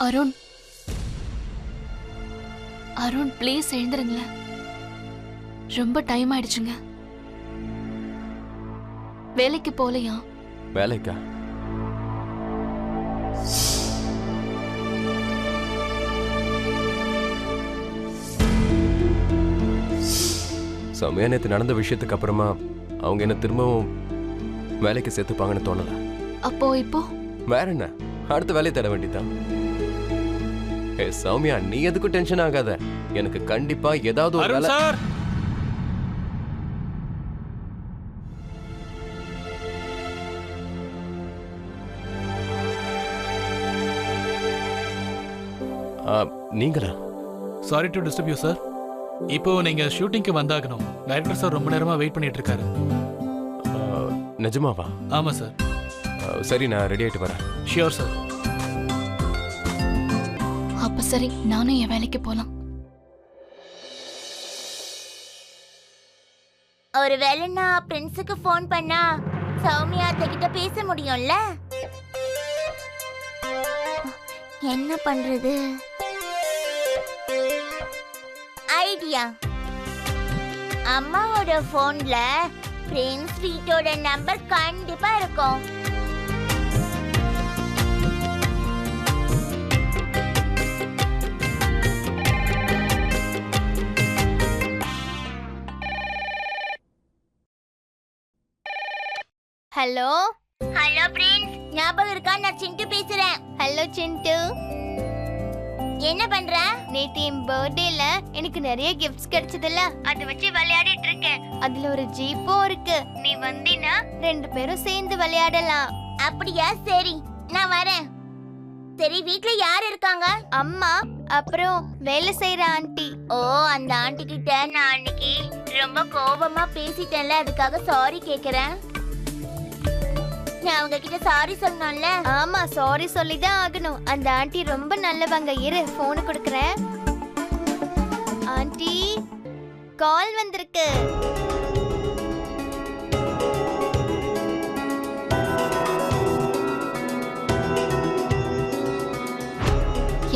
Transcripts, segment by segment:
Arun, Arun please எழுந்துருங்களேன். ரொம்ப time ஆயிடுச்சுங்க. வேலைக்கு போலையா? வேலைக்கா? சௌமியா நேத்து நடந்த விஷயத்துக்கு அப்புறமா அவங்க என்ன திரும்பவும் வேலைக்கு சேர்த்துப்பாங்கன்னு தோணல. அப்போ இப்போ வேற என்ன, அடுத்த வேலையை தேட வேண்டியதான். ஏ சௌமியா, நீ எதுக்கும் டென்ஷன் ஆகாத. எனக்கு கண்டிப்பா ஏதாவது ஒரு வேலை. சார், நீங்களா? Sorry to disturb you sir. இப்போ நீங்க ஷூட்டிங்க்கு வந்தாகணும். டைரக்டர் சார் ரொம்ப நேரமா வெயிட் பண்ணிட்டு இருக்காரு. நிஜமாவா? ஆமா சார். சரி, நான் ரெடி ஆயிட்டு வரேன். Sure sir. அப்ப சரி, நானும் என் வேலைக்கு போலாம். ஒரு வேளை நான் பிரின்ஸுக்கு ஃபோன் பண்ணா சௌமியா அத்தை கிட்ட பேச முடியும்ல? என்ன பண்றது? ஐடியா. அம்மாவோட போன்ல பிரின்ஸ் வீட்டோட நம்பர் கண்டிப்பா இருக்கும். ஹலோ ஹலோ பிரின்ஸ், ஞாபகம் இருக்கா? நான் சிண்டு பேசுறேன். ஹலோ சிண்டு, என்ன பண்ற? நேத்து என் பர்த்டேல எனக்கு நிறைய கிஃப்ட்ஸ் கிடைச்சதுல, அதை வச்சு விளையாடிட்டு இருக்கேன். அதுல ஒரு ஜீப்பும் இருக்கு. நீ வந்தீனா 2 பேரும் சேர்ந்து விளையாடலாம். அப்படியா? சரி, நான் வரேன். சரி, வீட்ல யார் இருக்காங்க? அம்மா, அப்புறம் வேலை செய்யற ஆண்டி. ஓ, அந்த ஆண்டி கிட்ட நான் அன்னைக்கு ரொம்ப கோபமா பேசிட்டேன்ல, அதுக்காக சாரி கேக்குறேன். நான் அவங்க கிட்ட சாரி சொல்லணும்ல. ஆமா, சாரி சொல்லிதான் ஆகணும். அந்த ஆண்டி ரொம்ப நல்லவங்க. இரு, போன் கொடுக்கறேன். ஆண்டி, கால் வந்திருக்கு.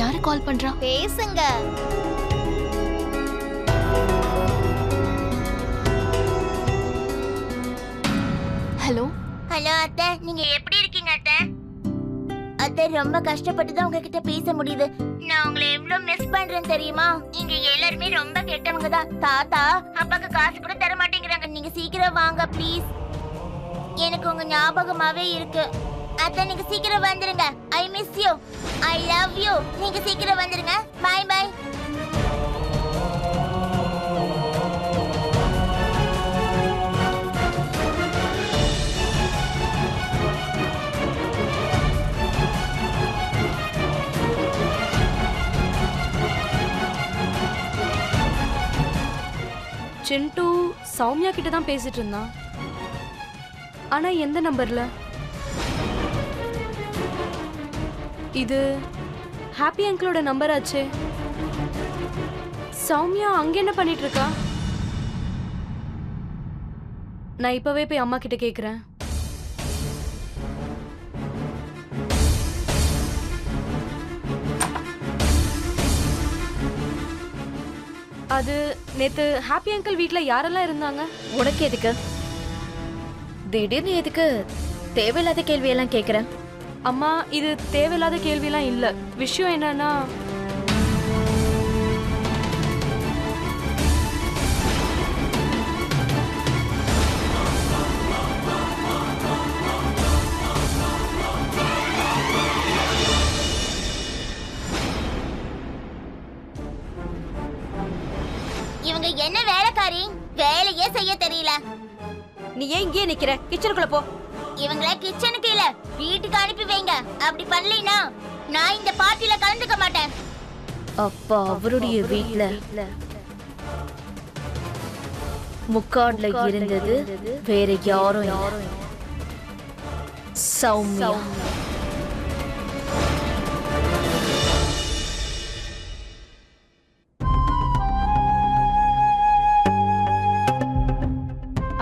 யாரு கால் பண்றா? பேசுங்க. ஹலோ. ஹலோ அத்தை, நீங்க எப்படி இருக்கீங்க அத்தை? அத்தை, ரொம்ப கஷ்டப்பட்டு தான் உங்ககிட்ட பேச முடியுது. நான் உங்களை எவ்வளவு மிஸ் பண்றேன் தெரியுமா? இங்க எல்லாருமே ரொம்ப கெட்டவங்க தான். தாத்தா அப்பாக்கு காசு கூட தர மாட்டேங்கிறாங்க. நீங்க சீக்கிரம் வாங்க ப்ளீஸ். எனக்கு உங்க ஞாபகமாவே இருக்கு. அத்தை, நீங்க சீக்கிரம் வந்துருங்க. I miss you. I love you. நீங்க சீக்கிரம் வந்துருங்க. By by. சிண்டு சௌமியா கிட்ட தான் பேசிட்டு இருந்தான். ஆனா எந்த நம்பர்ல? இது ஹாப்பி அங்கிளோட நம்பர் ஆச்சே. சௌமியா அங்க என்ன பண்ணிட்டு இருக்கா? நான் இப்பவே போய் அம்மா கிட்ட கேக்குறேன். அது நேத்து ஹாப்பி அங்கிள் வீட்ல யாரெல்லாம் இருந்தாங்க? உனக்கு எதுக்கு திடீர்னு எதுக்கு தேவையில்லாத கேள்வியெல்லாம் கேக்குற? அம்மா, இது தேவையில்லாத கேள்வியெல்லாம் இல்ல. விஷயம் என்னன்னா, இவங்க என்ன வேலைக்காரி? வேலையே செய்ய தெரியல. நீ ஏன் இங்கே நிக்கிற? கிச்சனுக்குள்ள போ. இவங்கள கிச்சனுக்கு இல்ல, வீட்டுக்கு அனுப்பி வைங்க. அப்படி பண்ணலைனா நான் இந்த பார்ட்டில கலந்துக்க மாட்டேன். அப்பா அவருடைய வீட்ல முக்காட்ல இருந்தது வேற யாரும் இல்ல, சௌமியா.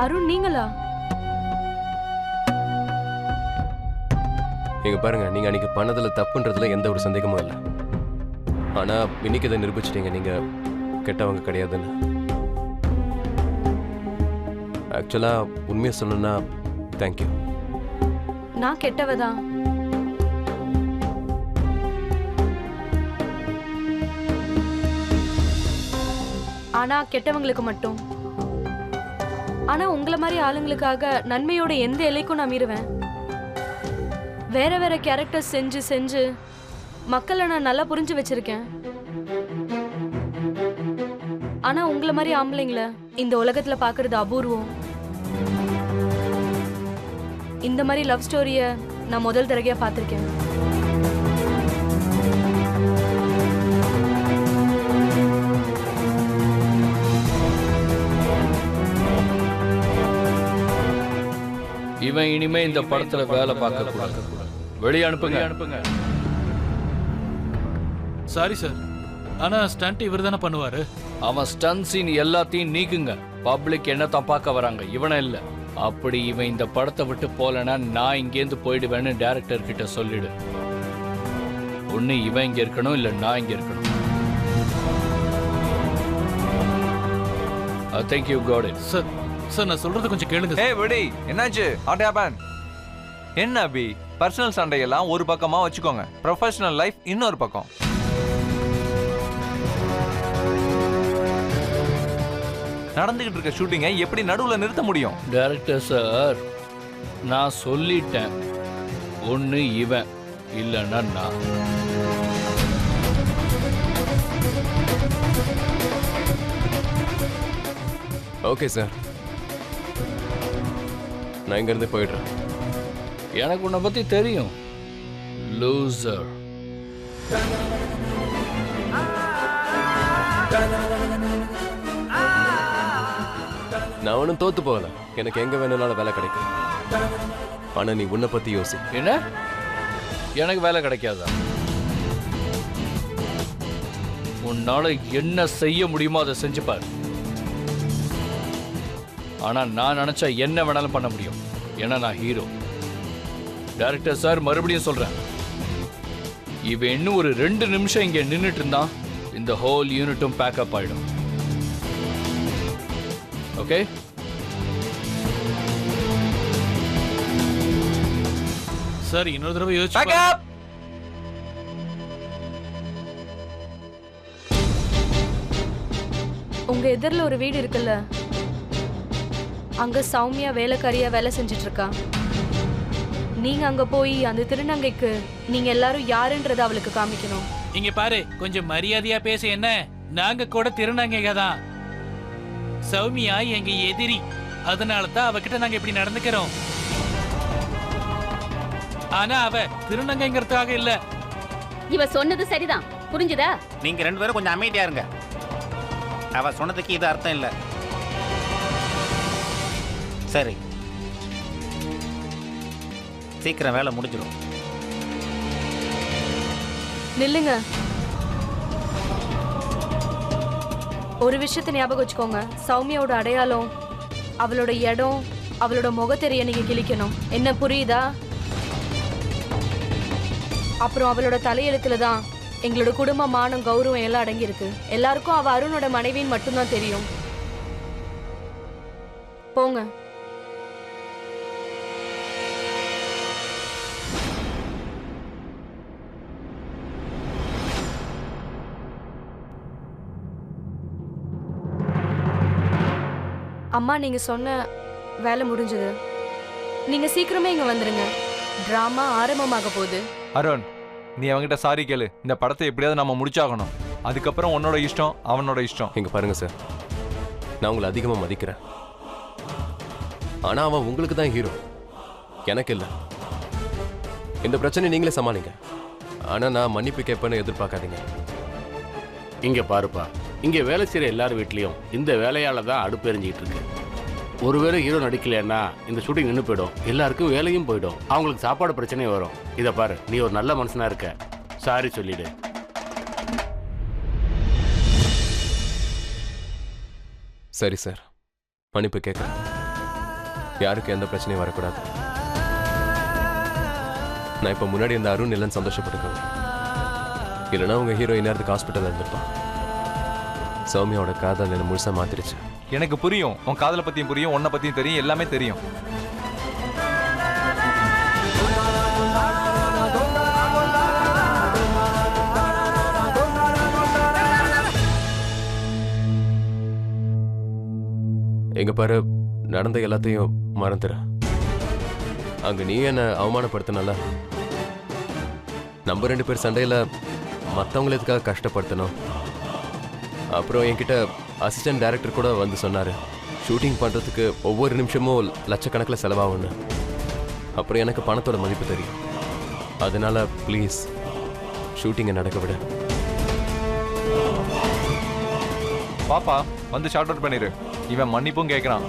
அருண் நீங்களா? நீங்க பாருங்க, நீங்க அன்னைக்கு பண்ணதுல தப்புன்றதுல எந்த ஒரு சந்தேகமும் இல்லை. ஆனா இன்னைக்கு இதை நிரூபிச்சிட்டீங்க நீங்க கெட்டவங்க கிடையாதுன்னு. ஆக்சுவலா உண்மையை சொல்லணும்னா தேங்க்யூ. நான் கெட்டவ தான். ஆனா கெட்டவங்களுக்கு மட்டும். ஆனா உங்களை மாதிரி ஆளுங்களுக்காக நன்மையோட எந்த எல்லைக்கும் நான் மீறுவேன். வேற வேற கேரக்டர் செஞ்சு செஞ்சு மக்களை நான் நல்லா புரிஞ்சு வச்சிருக்கேன். ஆனா உங்களை மாதிரி ஆம்பளைங்கள இந்த உலகத்துல பாக்குறது அபூர்வம். இந்த மாதிரி லவ் ஸ்டோரிய நான் முதல் தடவையா பார்த்திருக்கேன். இவன் இனிமே இந்த படத்துல வேலை பார்க்க கூடாது. வெளியே அனுப்புங்க. சாரி சார், ஆனா ஸ்டண்ட் இவர் தானே பண்ணுவாரு. அவன் ஸ்டன் சீன் எல்லாத்தையும் நீக்குங்க. பப்ளிக் என்னத்தான் பார்க்க வராங்க, இவனை இல்ல. அப்படி இவன் இந்த படத்தை விட்டு போலனா நான் இங்கேருந்து போயிடுவேன்னு டைரக்டர் கிட்ட சொல்லிடு. ஒண்ணு இவன் இங்க இருக்கணும், இல்ல நான் இங்க இருக்கணும். I think you got it. Sir sir நான் சொல்றது கொஞ்சம் கேளுங்க. ஏய் விடி, என்னாச்சு? What happen? என்ன அபி, பர்சனல் சண்டையெல்லாம் ஒரு பக்கமா வச்சுக்கோங்க, ப்ரொஃபஷனல் லைஃப் இன்னொரு பக்கம். நடந்துகிட்டு இருக்க ஷூட்டிங்கை எப்படி நடுவுல நிறுத்த முடியும்? டைரக்டர் சார், நான் சொல்லிட்டேன். ஒண்ணு இவன் இல்லைன்னா நான். ஓகே சார், நான் இங்கிருந்து போயிடுறேன். எனக்கு உன்னை பத்தி தெரியும், லூசர். நான் ஒன்றும் தோத்து போகல, எனக்கு எங்க வேணும்னாலும் வேலை கிடைக்கும். ஆனா நீ உன்னை பத்தி யோசி. என்ன? எனக்கு வேலை கிடைக்காதா? உன்னால என்ன செய்ய முடியுமோ அதை செஞ்சு பாரு. ஆனா நான் நினைச்சா என்ன வேணாலும் பண்ண முடியும், ஏன்னா நான் ஹீரோ. டைரக்டர் சார், மறுபடியும் சொல்றேன், இவன் இன்னும் ஒரு 2 நிமிஷம் இங்க நின்றுட்டு இருந்தான், இந்த ஹோல் யூனிட்டும் பேக்கப் ஆயிடும். ஓகே? சார் இன்னொரு தடவை யோசிச்சு பேக்கப். உங்க எதிரில் ஒரு வீடு இருக்குல்ல, அங்க சௌமியா வேலைக்காரியா வேலை செஞ்சுட்டு இருக்கா. நீங்க அங்க போய் அந்த திருநங்கைக்கு நீங்க எல்லாரும் யாருன்றத அவளுக்கு காமிக்கணும். இங்க பாரு, கொஞ்சம் மரியாதையா பேச. என்ன, நாங்க கூட திருநங்கைக தான். சௌமியா எங்க எதிரி, அதனால தான் அவகிட்ட நாங்க இப்படி நடந்துக்கிறோம். ஆனா அவ திருநங்கைங்கிறதுக்காக இல்ல. இவ சொன்னது சரிதான், புரிஞ்சுதா? நீங்க 2 பேரும் கொஞ்சம் அமைதியா இருங்க. அவ சொன்னதுக்கு இது அர்த்தம் இல்ல. சரி, சீக்கிரம் வேலை முடிஞ்சிடும். நில்லுங்க. ஒரு விஷயத்தை ஞாபகம் வச்சுக்கோங்க, சௌமியாவோட அடையாளம், அவளோட இடம், அவளோட முகத்தெரிய நீங்க கிழிக்கணும். என்ன புரியுதா? அப்புறம் அவளோட தலையெழுத்துல தான் எங்களோட குடும்ப மானம், கௌரவம் எல்லாம் அடங்கி இருக்கு. எல்லாருக்கும் அவ அருணோட மனைவின்னு மட்டும்தான் தெரியும். போங்க. அம்மா, நீங்க சொன்ன வேலை முடிஞ்சது. நீங்க சீக்கிரமே இங்க வந்துருங்க, டிராமா ஆரம்பமாக போகுது. அருண், நீ அவன்கிட்ட சாரி கேளு. இந்த படத்தை எப்படியாவது நம்ம முடிச்சாகணும். அதுக்கப்புறம் உன்னோட இஷ்டம், அவனோட இஷ்டம். இங்க பாருங்க சார், நான் உங்களை அதிகமா மதிக்கிறேன். ஆனா அவன் உங்களுக்கு தான் ஹீரோ, எனக்கு இல்லை. இந்த பிரச்சனை நீங்களே சமாளிங்க. ஆனா நான் மன்னிப்பு கேட்பேன்னு எதிர்பார்க்காதீங்க. இங்க பாருப்பா, இங்க வேலை செய்யற எல்லார் வீட்லயும் இந்த வேலையால தான் அடுப்பு எரிஞ்சிட்டு இருக்கு. ஒருவேளை ஹீரோ நடிக்கலன்னா இந்த ஷூட்டிங் நின்று போயிடும், எல்லாருக்கும் வேலையும் போயிடும், அவங்களுக்கு சாப்பாடு பிரச்சனையும் வரும். இதை பாரு, நீ ஒரு நல்ல மனுஷனா இருக்க, சாரி சொல்லிடு. சரி சார், மன்னிப்பு கேட்குறேன். யாருக்கு எந்த பிரச்சனையும் வரக்கூடாது. நான் இப்போ முன்னாடி இந்த அருண் இல்லைன்னு சந்தோஷப்பட்டுக்கோங்க. இல்லைன்னா உங்க ஹீரோ இந்நேரத்துக்கு ஹாஸ்பிட்டல் இருந்திருப்பான். சௌமியாவோட காதல் என்ன முழுசா மாத்திருச்சு. எனக்கு புரியும், உன் காதலை பத்தியும் புரியும், உன்னை பத்தியும் தெரியும், எல்லாமே தெரியும். எங்க பாரு, நடந்த எல்லாத்தையும் மறந்துற. அங்க நீ என்ன அவமானப்படுத்தினால, நம்ம 2 பேர் சண்டையில மற்றவங்களை எதுக்காக கஷ்டப்படுத்தணும்? அப்புறம் என்கிட்ட அசிஸ்டன்ட் டைரக்டர் கூட வந்து சொன்னாரு, ஷூட்டிங் பண்றதுக்கு ஒவ்வொரு நிமிஷமும் லட்சக்கணக்கில் செலவாகும்னு. அப்புறம் எனக்கு பணத்தோட மதிப்பு தெரியும். அதனால ப்ளீஸ் ஷூட்டிங்கை நடக்க விட. பாப்பா வந்து ஷார்ட் அவுட் பண்ணிடு. இவன் மன்னிப்பும் கேட்கறான்.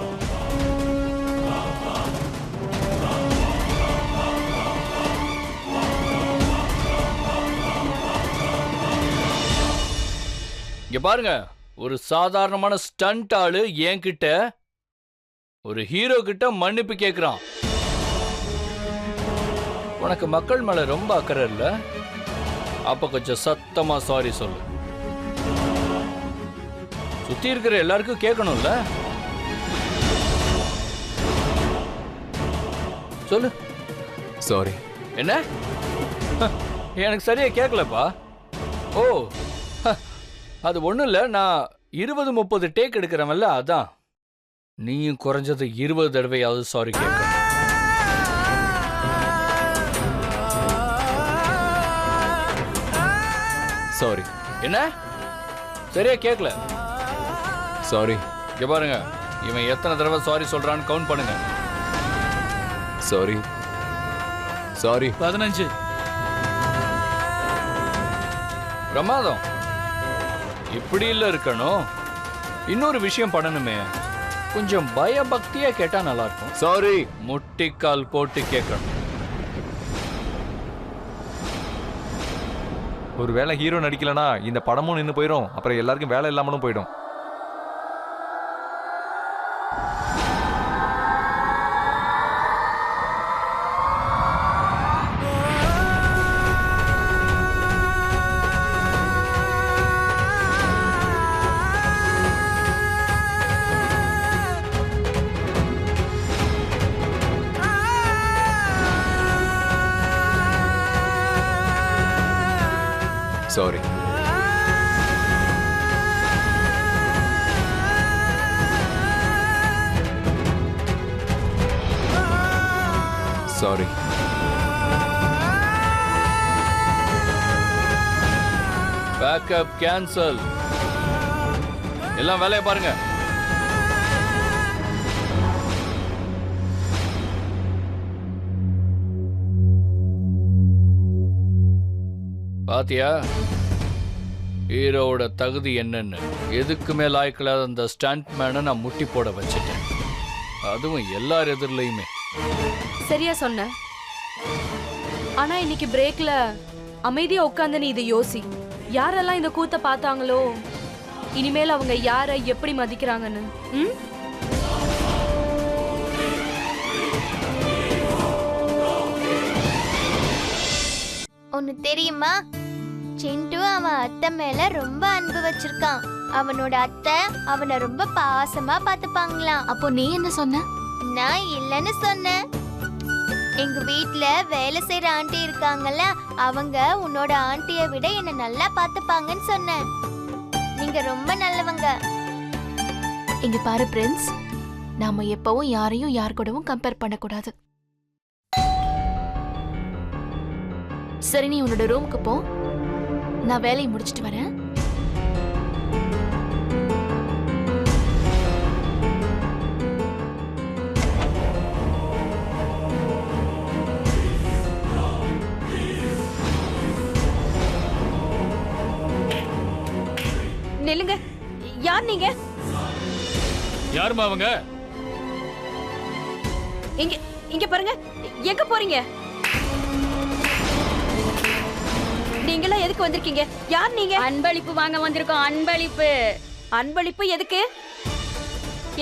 இங்க பாருங்க, ஒரு சாதாரணமான ஸ்டண்ட் ஆளு என்கிட்ட ஒரு ஹீரோ கிட்ட மன்னிப்பு கேட்கிறான். உனக்கு மக்கள் மேல ரொம்ப அக்கறை இல்ல? அப்ப கொஞ்சம் சத்தமா சாரி சொல்லு. சுத்தி இருக்கிற எல்லாருக்கும் கேட்கணும்ல? சொல்லு. சாரி. என்ன? எனக்கு சரியா கேட்கலப்பா. ஓ, அது ஒண்ணும் இல்ல. நான் 20-30 டேக் எடுக்கிறவன்ல, அதான். நீயும் குறைஞ்சது 20 தடவையாவது சாரி கேட்க. சாரி. என்ன? சரியா கேட்கல? சாரி. இங்க பாருங்க, இவன் எத்தனை தடவை சாரி சொல்றான்னு கவுண்ட் பண்ணுங்க. சாரி. சாரி. 15. பிரமாதம். இப்படி இல்ல இருக்கணும். இன்னொரு விஷயம் பண்ணணுமே, கொஞ்சம் பயபக்தியா கேட்டா நல்லா இருக்கும். சாரி. முட்டிக்கால் போட்டு கேட்கணும். ஒரு வேளை ஹீரோ நடிக்கலனா இந்த படமும் நின்று போயிடும். அப்புறம் எல்லாருக்கும் வேலை இல்லாமலும் போயிடும். சாரி. சாரி. Backup cancel. எல்லாம் வேலையை பாருங்க. பாத்தியா ஹீரோவோட தகுதி என்னன்னு? எதுக்குமே லாய்க்கில்லாத அந்த ஸ்டண்ட் மேனை நான் முட்டி போட வச்சுட்டேன். அதுவும் எல்லார் எதிரிலையுமே. சரியா சொன்ன. ஆனா இன்னைக்கு பிரேக்ல அமைதியா உட்கார்ந்து நீ இதை யோசி. யாரெல்லாம் இந்த கூத்த பார்த்தாங்களோ, இனிமேல் அவங்க யாரை எப்படி மதிக்கிறாங்கன்னு. ஒன்னு தெரியுமா, சிண்டு அவன் அத்தை மேல ரொம்ப அன்பு வச்சிருக்கான். அவனோட அத்தை அவனை ரொம்ப பாசமா பாத்துப்பாங்களாம். அப்போ நீ என்ன சொன்ன? நான் இல்லைன்னு சொன்னேன். எங்க வீட்ல வேலை செய்யற ஆண்டி இருக்காங்கல்ல, அவங்க உன்னோட ஆண்டியை விட என்ன நல்லா பாத்துப்பாங்கன்னு சொன்னேன். நீங்க ரொம்ப நல்லவங்க. இங்க பாரு பிரின்ஸ், நாம எப்பவும் யாரையும் யார் கூடவும் கம்பேர் பண்ணக்கூடாது. சரி, நீ உன்னோட ரூமுக்கு போ. நான் வேலையை முடிச்சிட்டு வரேன். நில்லுங்க. யார் நீங்க? யாருமா அவங்க? இங்க இங்க பாருங்க. எங்க போறீங்க? நீங்களாம் எதுக்கு வந்திருக்கீங்க? யார் நீங்க? அன்பளிப்பு வாங்க வந்திருக்கோம். அன்பளிப்பு. அன்பளிப்பு எதுக்கு?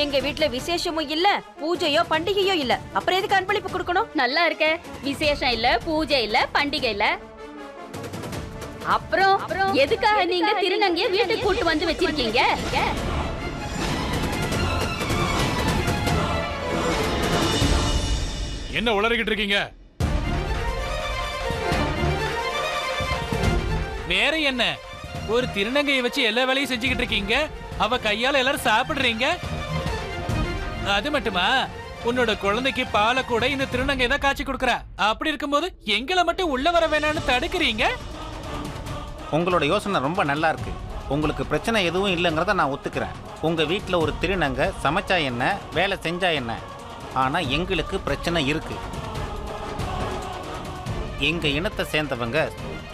எங்க வீட்ல விசேஷமும் இல்ல, பூஜையோ பண்டிகையோ இல்ல. அப்புறம் எதுக்கு அன்பளிப்பு கொடுக்கணும்? நல்லா இருக்க. விசேஷம் இல்ல, பூஜை இல்ல, பண்டிகை இல்ல. அப்புறம் எதுக்காக நீங்க திருநங்கைய வீட்டுக்கு கூட்டு வந்து வச்சிருக்கீங்க? என்ன உளறிக்கிட்டு இருக்கீங்க? வேற என்ன, ஒரு திருநங்கையை வச்சு எல்லா வேலையும் செஞ்சுக்கிட்டு இருக்கீங்க. அவ கையால எல்லாரும் சாப்பிடுறீங்க. அது மட்டுமா, உன்னோட குழந்தைக்கு பாலை கூட இந்த திருநங்கை தான் காய்ச்சி கொடுக்கறா. அப்படி இருக்கும்போது எங்களை மட்டும் உள்ள வர வேணாம்னு தடுக்கிறீங்க. உங்களோட யோசனை ரொம்ப நல்லா இருக்கு. உங்களுக்கு பிரச்சனை எதுவும் இல்லைங்கிறத நான் ஒத்துக்கிறேன். உங்க வீட்டில் ஒரு திருநங்கை சமைச்சா என்ன, வேலை செஞ்சா என்ன, ஆனா எங்களுக்கு பிரச்சனை இருக்கு. எங்க இனத்தை சேர்ந்தவங்க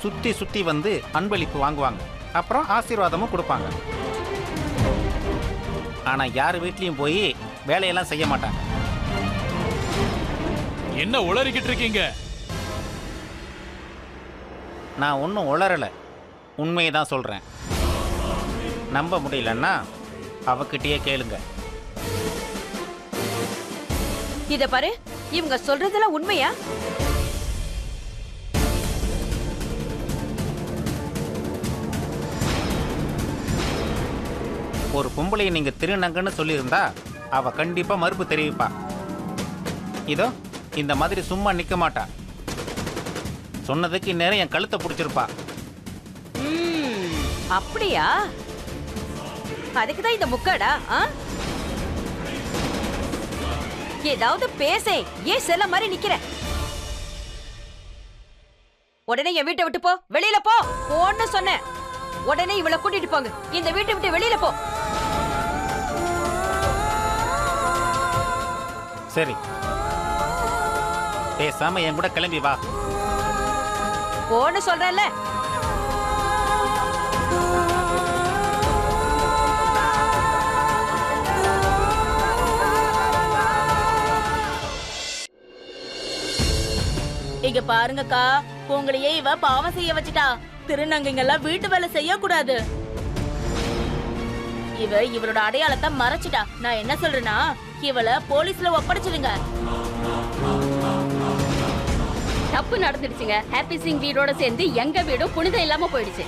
சுத்தி சுத்தி வந்து அன்பளிப்பு வாங்குவாங்க, அப்புறம் ஆசீர்வாதமும் கொடுப்பாங்க. ஆனா யார் வீட்லயும் போய் வேலையெல்லாம் செய்ய மாட்டாங்க. என்ன உளறிக்கிட்டு இருக்கீங்க? நான் ஒன்றும் உளறல, உண்மையை தான் சொல்றேன். நம்ப முடியலன்னா அவகிட்டயே கேளுங்க. இத பாரு, இவங்க சொல்றதெல்லாம் உண்மையா? ஒரு பொம்பளையை நீங்க திருநங்கன்னு சொல்லியிருந்தா அவ கண்டிப்பா மறுப்பு தெரிவிப்பா. இதோ இந்த மாதிரி சும்மா நிக்க மாட்டா. சொன்னதுக்கு இந்நேரம் என் கழுத்தை பிடிச்சிருப்பா. அப்படியா? அதுக்குதான் இந்த முக்காடா? ஏதாவது பேசே, ஏன் செல்ல மாதிரி நிக்கிற? உடனே என் வீட்டை விட்டு போ, வெளியில போ. போன்னு சொன்னேன். உடனே இவளை கூட்டிட்டு போங்க. இந்த வீட்டை விட்டு வெளியில போ. சரி, பேசாம என் கூட கிளம்பி வா. போன்னு சொல்றேன்ல. இங்க பாருங்கக்கா, உங்களையே இவ பாவம் செய்ய வச்சுட்டா. திருநங்கைங்கெல்லாம் வீட்டு வேலை செய்யக்கூடாது. இவளோட அடையாளத்தை மறைச்சிட்டா. நான் என்ன சொல்றேன்னா, இவளை போலீஸ்ல ஒப்படைச்சிடுங்க. தப்பு நடந்துடுச்சுங்க. ஹாப்பி சிங் வீடோட சேர்ந்து எங்க வீடும் புனிதம் இல்லாம போயிடுச்சு.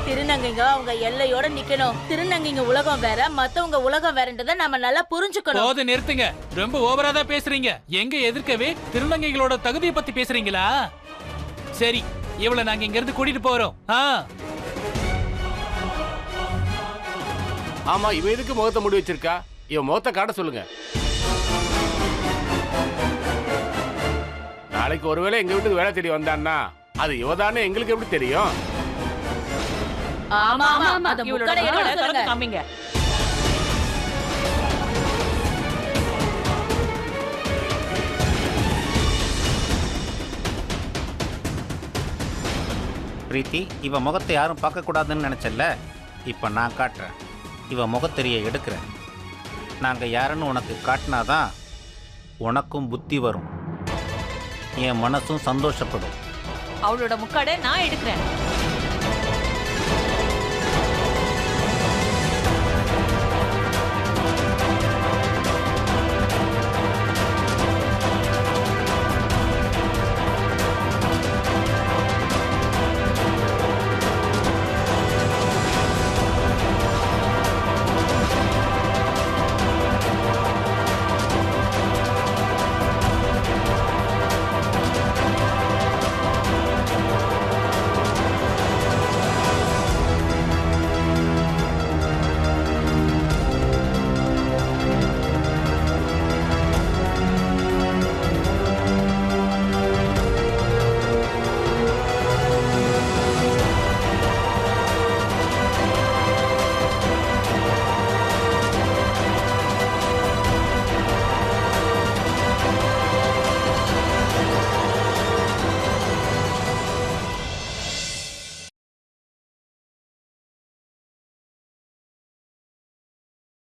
திருநங்கைங்க அவங்க எல்லையோட நிக்கணும். திருநங்கைங்க உலகம் வேற, மத்தவங்க உலகம் வேறன்றதை நம்ம நல்லா புரிஞ்சுக்கணும். போது நிறுத்துங்க. ரொம்ப ஓவரா தான் பேசுறீங்க. எங்க எதிர்க்கவே திருநங்கைகளோட தகுதியை பத்தி பேசுறீங்களா? சரி, இவளை நாங்க இங்க இருந்து கூட்டிட்டு போறோம். ஆமா, இவ எதுக்கு முகத்தை மூடி வச்சிருக்கா? இவ முகத்தை காட்ட சொல்லுங்க. நாளைக்கு ஒருவேளை எங்க வீட்டுக்கு வேலை தேடி வந்தான்னா அது இவதானே எங்களுக்கு எப்படி தெரியும்? ஆமா ஆமா, அத முக்கடையோட சொல்லுங்க. காமிங்க. பிரீத்தி, இவ முகத்தை யாரும் பார்க்க கூடாதுன்னு நினைச்சல. இப்ப நான் காட்டுறேன். இவ முகத்தெரிய எடுக்கிறேன். நாங்க யாருன்னு உனக்கு காட்டினாதான் உனக்கும் புத்தி வரும், என் மனசும் சந்தோஷப்படும். அவளோட முக்காடை நான் எடுக்கிறேன்.